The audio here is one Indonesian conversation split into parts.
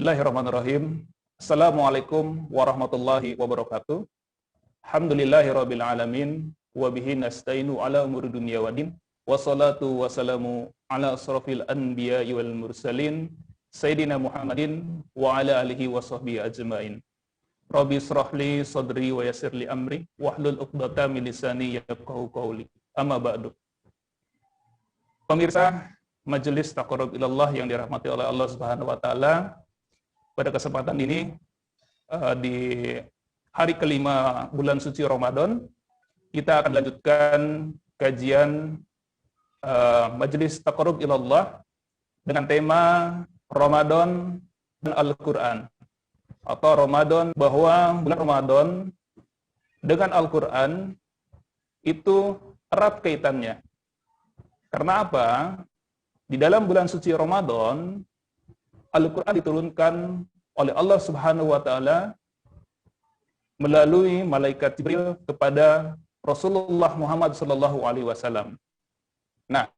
Bismillahirrahmanirrahim. Assalamualaikum warahmatullahi wabarakatuh. Alhamdulillahirabbil alamin wa bihi nasta'inu ala umuri dunya waddin. Wassalatu wassalamu ala asrofil anbiya'i wal mursalin Sayyidina Muhammadin wa ala alihi wa sahbihi ajma'in. Rabbi israh li sadri wa yassir li amri wahlul 'uqdatam min lisani yafqahu qawli. Amma ba'du. Pemirsa Majelis Taqarrub Ilallah yang dirahmati oleh Allah Subhanahu wa taala, pada kesempatan ini di hari kelima bulan suci Ramadan, kita akan lanjutkan kajian Majelis Taqarrub Ilallah dengan tema Ramadan dan Al-Quran, atau Ramadan, bahwa bulan Ramadan dengan Al-Quran itu erat kaitannya. Karena apa? Di dalam bulan suci Ramadan, Al-Quran diturunkan oleh Allah Subhanahu wa taala melalui malaikat Jibril kepada Rasulullah Muhammad sallallahu alaihi wasallam. Nah,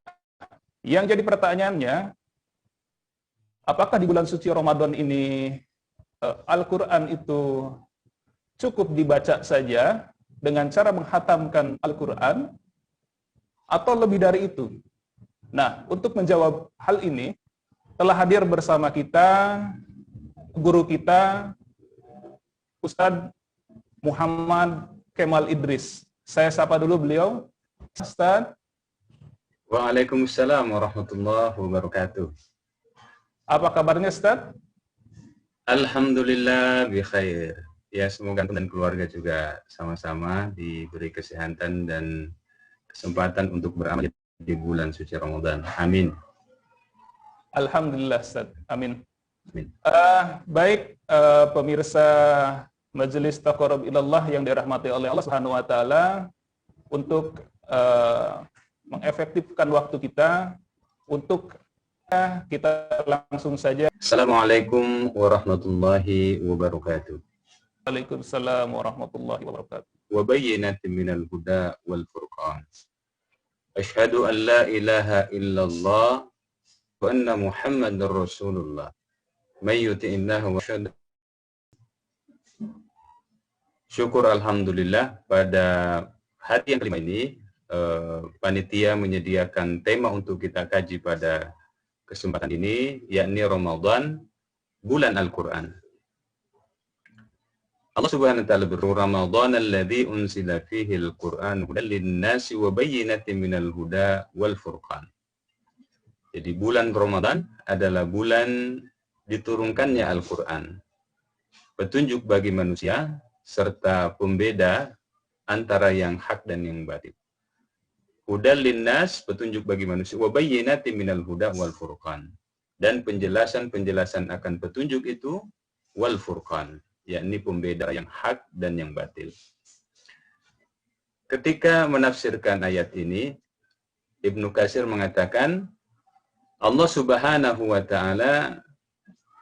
yang jadi pertanyaannya, apakah di bulan suci Ramadan ini Al-Quran itu cukup dibaca saja dengan cara menghatamkan Al-Quran, atau lebih dari itu? Nah, untuk menjawab hal ini, telah hadir bersama kita guru kita, Ustadz Muhammad Kemal Idris. Saya sapa dulu beliau. Ustadz. Waalaikumsalam warahmatullahi wabarakatuh. Apa kabarnya, Ustadz? Alhamdulillah bi khair. Ya, semoga dan keluarga juga sama-sama diberi kesehatan dan kesempatan untuk beramal di bulan suci Ramadan. Amin. Alhamdulillah, Ustaz. Amin. Amin. Baik, pemirsa Majelis Taqarrub Ilallah yang dirahmati oleh Allah Subhanahu wa taala, untuk mengefektifkan waktu kita, untuk kita langsung saja. Assalamualaikum warahmatullahi wabarakatuh. Waalaikumsalam warahmatullahi wabarakatuh. Wa bayyinatin minal huda wal furqan. Asyhadu an la ilaha illallah wa anna Muhammadar Rasulullah. May yuti'illah wa syahada. Syukur alhamdulillah, pada hari yang kelima ini panitia menyediakan tema untuk kita kaji pada kesempatan ini, yakni Ramadan, bulan Al-Quran. Allah Subhanahu wa taala berfirman, Ramadan alladzi unzila fihi al-Qur'an hudan lin-nasi wa bayyinatin minal huda wal furqan. Jadi bulan Ramadan adalah bulan diturunkannya Al-Quran, petunjuk bagi manusia serta pembeda antara yang hak dan yang batil. Hudan lin-nas, petunjuk bagi manusia, wa bayyinatin minal huda wal furqan, dan penjelasan-penjelasan akan petunjuk itu, wal furqan, yakni pembeda yang hak dan yang batil. Ketika menafsirkan ayat ini, Ibnu Katsir mengatakan, Allah Subhanahu wa taala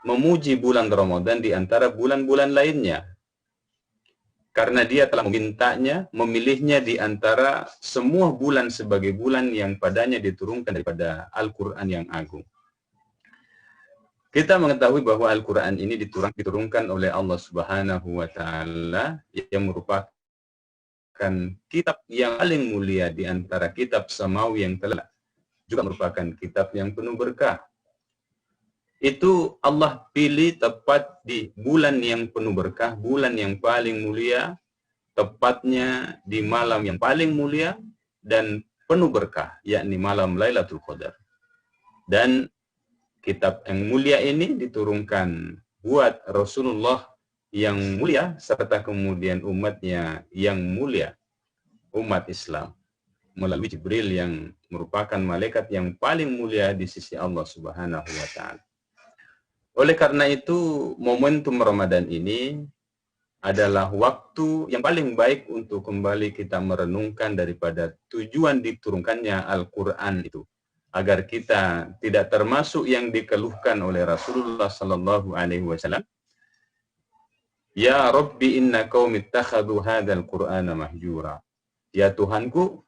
memuji bulan Ramadan di antara bulan-bulan lainnya, karena dia telah memilihnya di antara semua bulan sebagai bulan yang padanya diturunkan daripada Al-Quran yang agung. Kita mengetahui bahwa Al-Quran ini diturunkan oleh Allah Subhanahu wa taala, yang merupakan kitab yang paling mulia di antara kitab samawi yang telah, juga merupakan kitab yang penuh berkah. Itu Allah pilih tepat di bulan yang penuh berkah, bulan yang paling mulia, tepatnya di malam yang paling mulia dan penuh berkah, yakni malam Lailatul Qadar. Dan kitab yang mulia ini diturunkan buat Rasulullah yang mulia, serta kemudian umatnya yang mulia, umat Islam, melalui Jibril yang merupakan malaikat yang paling mulia di sisi Allah Subhanahu wa taala. Oleh karena itu, momentum Ramadan ini adalah waktu yang paling baik untuk kembali kita merenungkan daripada tujuan diturunkannya Al-Quran itu, agar kita tidak termasuk yang dikeluhkan oleh Rasulullah sallallahu alaihi wasallam, Ya Rabbi inna qaumi ittakhadhu hadzal Qur'ana mahjura. Ya Tuhanku,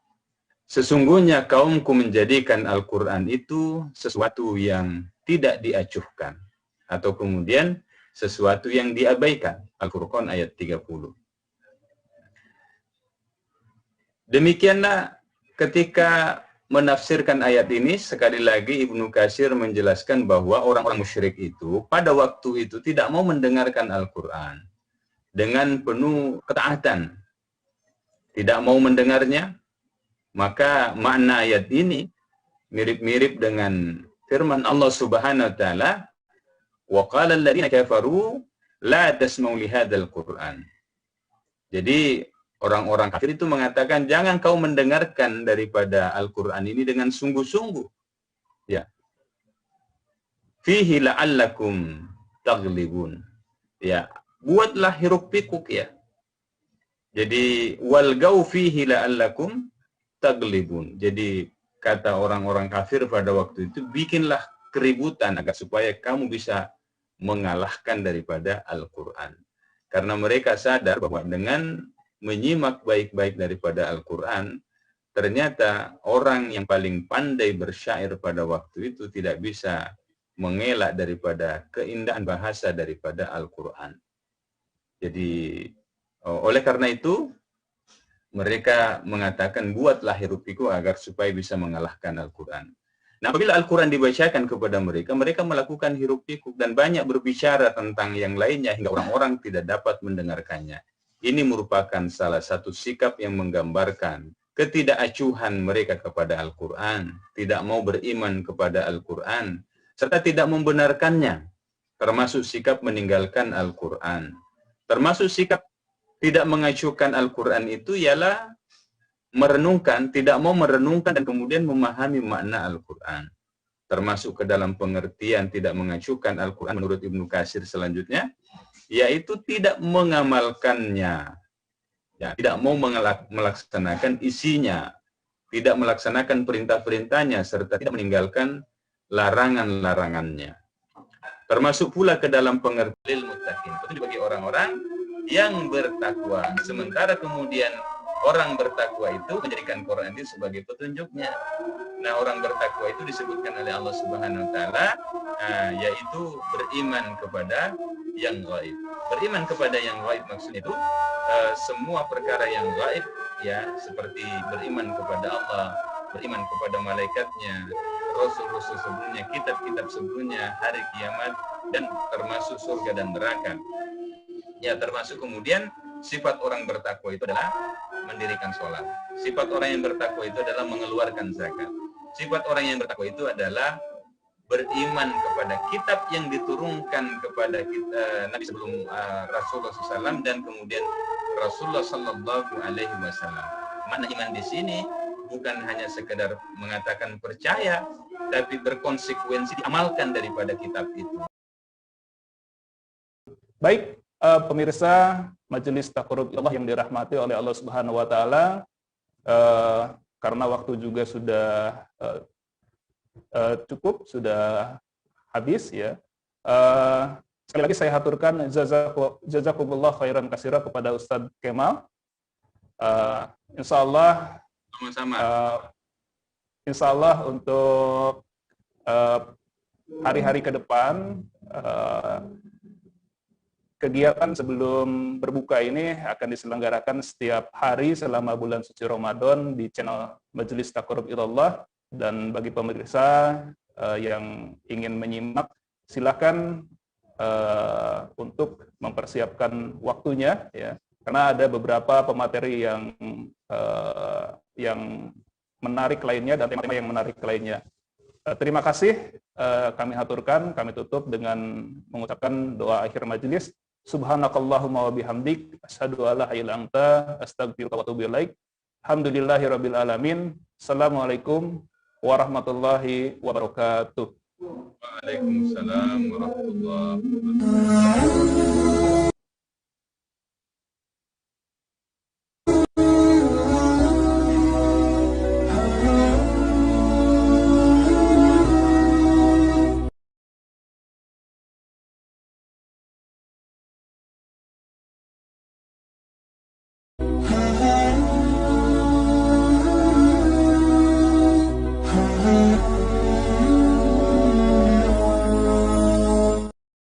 sesungguhnya kaumku menjadikan Al-Quran itu sesuatu yang tidak diacuhkan, atau kemudian sesuatu yang diabaikan. Al-Furqan ayat 30. Demikianlah ketika menafsirkan ayat ini, sekali lagi Ibnu Katsir menjelaskan bahwa orang-orang musyrik itu pada waktu itu tidak mau mendengarkan Al-Quran dengan penuh ketaatan. Tidak mau mendengarnya, maka makna ayat ini mirip-mirip dengan firman Allah Subhanahu wa taala, wa qala alladziina kafaru la tasma'u li hadzal Qur'an. Jadi orang-orang kafir itu mengatakan, jangan kau mendengarkan daripada Al-Qur'an ini dengan sungguh-sungguh. Ya. Fihi la'allakum taghlibun. Ya, buatlah hiruk pikuk ya. Jadi walgau fihi la'allakum taghlibun. Jadi kata orang-orang kafir pada waktu itu, bikinlah keributan agar supaya kamu bisa mengalahkan daripada Al-Quran. Karena mereka sadar bahwa dengan menyimak baik-baik daripada Al-Quran, ternyata orang yang paling pandai bersyair pada waktu itu tidak bisa mengelak daripada keindahan bahasa daripada Al-Quran. Jadi oleh karena itu, mereka mengatakan buatlah hiruk pikuk agar supaya bisa mengalahkan Al-Quran. Nah, apabila Al-Quran dibacakan kepada mereka, mereka melakukan hiruk pikuk dan banyak berbicara tentang yang lainnya hingga orang-orang tidak dapat mendengarkannya. Ini merupakan salah satu sikap yang menggambarkan ketidakacuhan mereka kepada Al-Quran, tidak mau beriman kepada Al-Quran, serta tidak membenarkannya, termasuk sikap meninggalkan Al-Quran. Termasuk sikap tidak mengacuhkan Al-Quran itu ialah merenungkan, tidak mau merenungkan dan kemudian memahami makna Al-Quran. Termasuk ke dalam pengertian tidak mengacuhkan Al-Quran menurut Ibnu Katsir selanjutnya, yaitu tidak mengamalkannya. Ya, tidak mau melaksanakan isinya, tidak melaksanakan perintah-perintahnya, serta tidak meninggalkan larangan-larangannya. Termasuk pula ke dalam pengertian muttaqin, itu bagi orang-orang yang bertakwa. Sementara kemudian orang bertakwa itu menjadikan Quran itu sebagai petunjuknya. Nah, orang bertakwa itu disebutkan oleh Allah Subhanahu wa taala yaitu beriman kepada yang gaib. Beriman kepada yang gaib maksudnya itu semua perkara yang gaib, ya, seperti beriman kepada Allah, beriman kepada malaikatnya, rasul-rasul sebelumnya, kitab-kitab sebelumnya, hari kiamat, dan termasuk surga dan neraka. Ya, termasuk kemudian sifat orang bertakwa itu adalah mendirikan sholat. Sifat orang yang bertakwa itu adalah mengeluarkan zakat. Sifat orang yang bertakwa itu adalah beriman kepada kitab yang diturunkan kepada kita, Nabi sebelum Rasulullah SAW dan kemudian Rasulullah Sallallahu Alaihi Wasallam. Makna iman di sini bukan hanya sekedar mengatakan percaya, tapi berkonsekuensi diamalkan daripada kitab itu. Baik, pemirsa Majelis Taqarrub Allah yang dirahmati oleh Allah Subhanahu wa taala, karena waktu juga sudah cukup, sudah habis ya. Sekali lagi saya haturkan jazakumullah khairan katsira kepada Ustadz Kemal. Insyaallah sama-sama. Insyaallah untuk hari-hari ke depan kegiatan sebelum berbuka ini akan diselenggarakan setiap hari selama bulan suci Ramadan di channel Majelis Taqarrub Ilallah. Dan bagi pemirsa yang ingin menyimak, silakan untuk mempersiapkan waktunya, ya, karena ada beberapa pemateri yang menarik lainnya dan tema-tema yang menarik lainnya. Terima kasih, kami haturkan, kami tutup dengan mengucapkan doa akhir majelis. Subhanakallahumma wa bihamdik, asyhadu alla ilaha illa anta, astaghfiruka wa atubu ilaik. Alhamdulillahirabbil alamin. Assalamualaikum warahmatullahi wabarakatuh. Waalaikumsalam warahmatullahi wabarakatuh.